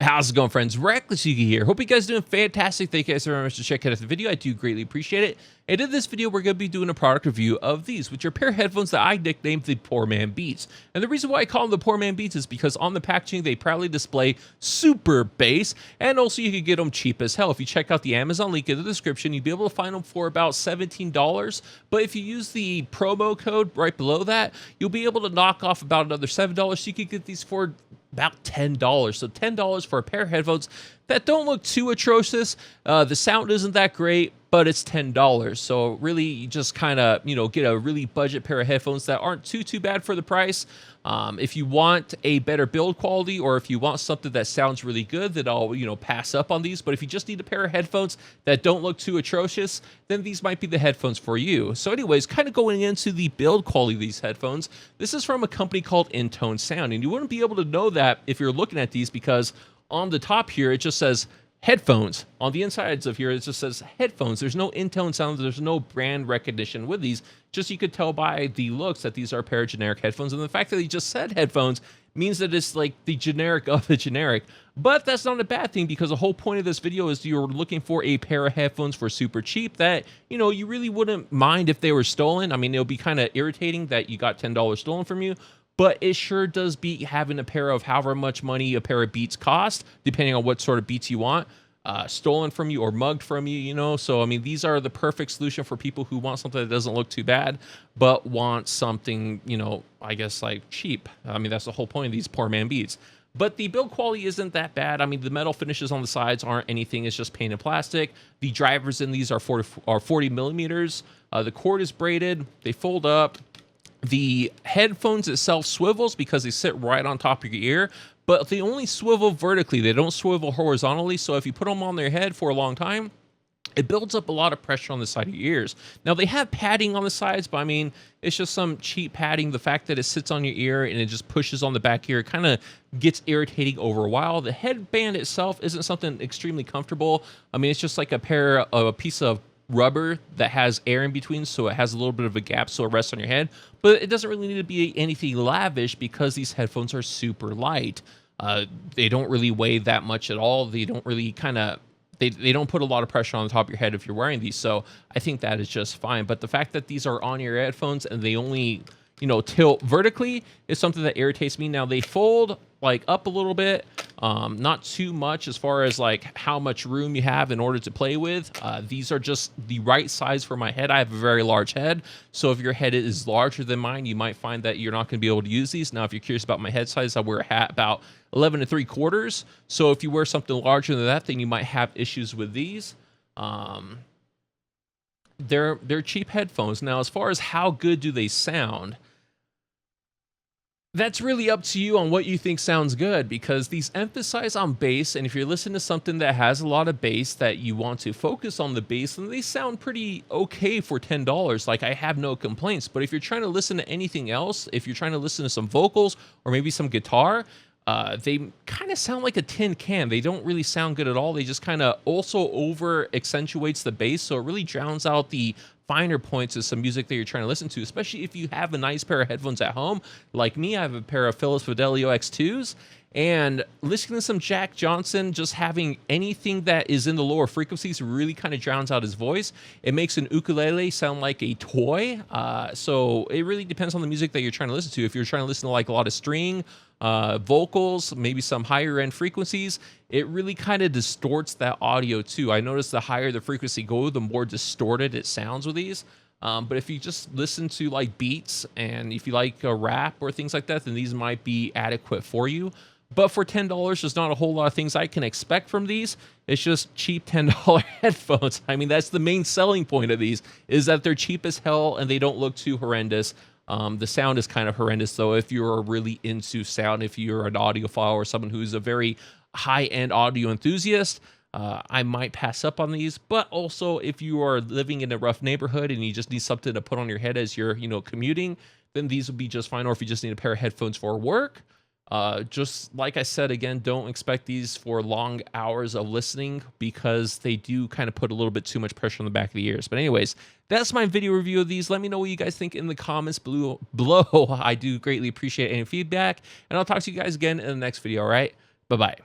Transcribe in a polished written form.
How's it going, friends? Reckless Yugi here. Hope you guys are doing fantastic. Thank you guys very much for checking out the video. I do greatly appreciate it. And in this video, we're going to be doing a product review of these, which are a pair of headphones that I nicknamed the Poor Man Beats. And the reason why I call them the Poor Man Beats is because on the packaging, they proudly display super bass, and also you can get them cheap as hell. If you check out the Amazon link in the description, you'll be able to find them for about $17. But if you use the promo code right below that, you'll be able to knock off about another $7. So you can get these for about $10. So $10 for a pair of headphones that don't look too atrocious. The sound isn't that great, but it's $10. So really, you just kind of, get a really budget pair of headphones that aren't too bad for the price. If you want a better build quality, or if you want something that sounds really good, then I'll, pass up on these. But if you just need a pair of headphones that don't look too atrocious, then these might be the headphones for you. So anyways, kind of going into the build quality of these headphones, this is from a company called Intone Sound. And you wouldn't be able to know that if you're looking at these, because on the top here, it just says headphones. On the insides of here, it just says headphones. There's no Intone sound. There's no brand recognition with these. Just you could tell by the looks that these are a pair of generic headphones. And the fact that they just said headphones means that it's like the generic of the generic. But that's not a bad thing, because the whole point of this video is you're looking for a pair of headphones for super cheap that, you really wouldn't mind if they were stolen. I mean, it'll be kind of irritating that you got $10 stolen from you. But it sure does beat having a pair of however much money a pair of Beats cost, depending on what sort of Beats you want, stolen from you or mugged from you, So, I mean, these are the perfect solution for people who want something that doesn't look too bad, but want something, I guess, like cheap. I mean, that's the whole point of these Poor Man Beats. But the build quality isn't that bad. I mean, the metal finishes on the sides aren't anything. It's just painted plastic. The drivers in these are 40 millimeters. The cord is braided. They fold up. The headphones itself swivels because they sit right on top of your ear, but they only swivel vertically. They don't swivel horizontally. So if you put them on their head for a long time, it builds up a lot of pressure on the side of your ears. Now, they have padding on the sides, but I mean, it's just some cheap padding. The fact that it sits on your ear and it just pushes on the back ear kind of gets irritating over a while. The headband itself isn't something extremely comfortable. I mean, it's just like a piece of rubber that has air in between, so it has a little bit of a gap so it rests on your head, but it doesn't really need to be anything lavish because these headphones are super light. They don't really weigh that much at all. They don't really they don't put a lot of pressure on the top of your head if you're wearing these, so I think that is just fine. But the fact that these are on your headphones and they only tilt vertically is something that irritates me. Now, they fold like up a little bit, not too much as far as like how much room you have in order to play with. These are just the right size for my head. I have a very large head, so if your head is larger than mine, you might find that you're not going to be able to use these. Now, if you're curious about my head size, I wear a hat about 11 3/4. So if you wear something larger than that, then you might have issues with these. They're cheap headphones. Now, as far as how good do they sound, that's really up to you on what you think sounds good, because these emphasize on bass, and if you're listening to something that has a lot of bass that you want to focus on the bass, then they sound pretty okay for $10. Like, I have no complaints. But if you're trying to listen to anything else, if you're trying to listen to some vocals or maybe some guitar, they kind of sound like a tin can. They don't really sound good at all. They just kind of also over accentuates the bass, so it really drowns out the finer points of some music that you're trying to listen to, especially if you have a nice pair of headphones at home. Like me, I have a pair of Philips Fidelio X2s, and listening to some Jack Johnson, just having anything that is in the lower frequencies really kind of drowns out his voice. It makes an ukulele sound like a toy. So it really depends on the music that you're trying to listen to. If you're trying to listen to like a lot of string, vocals, maybe some higher end frequencies, it really kind of distorts that audio too. I noticed the higher the frequency go, the more distorted it sounds with these. But if you just listen to like beats, and if you like a rap or things like that, then these might be adequate for you. But for $10, there's not a whole lot of things I can expect from these. It's just cheap $10 headphones. I mean, that's the main selling point of these, is that they're cheap as hell and they don't look too horrendous. The sound is kind of horrendous, though, if you're really into sound. If you're an audiophile or someone who's a very high-end audio enthusiast, I might pass up on these. But also, if you are living in a rough neighborhood and you just need something to put on your head as you're, commuting, then these would be just fine. Or if you just need a pair of headphones for work, just like I said, again, don't expect these for long hours of listening, because they do kind of put a little bit too much pressure on the back of the ears. But anyways, that's my video review of these. Let me know what you guys think in the comments below. I do greatly appreciate any feedback, and I'll talk to you guys again in the next video. All right, bye-bye.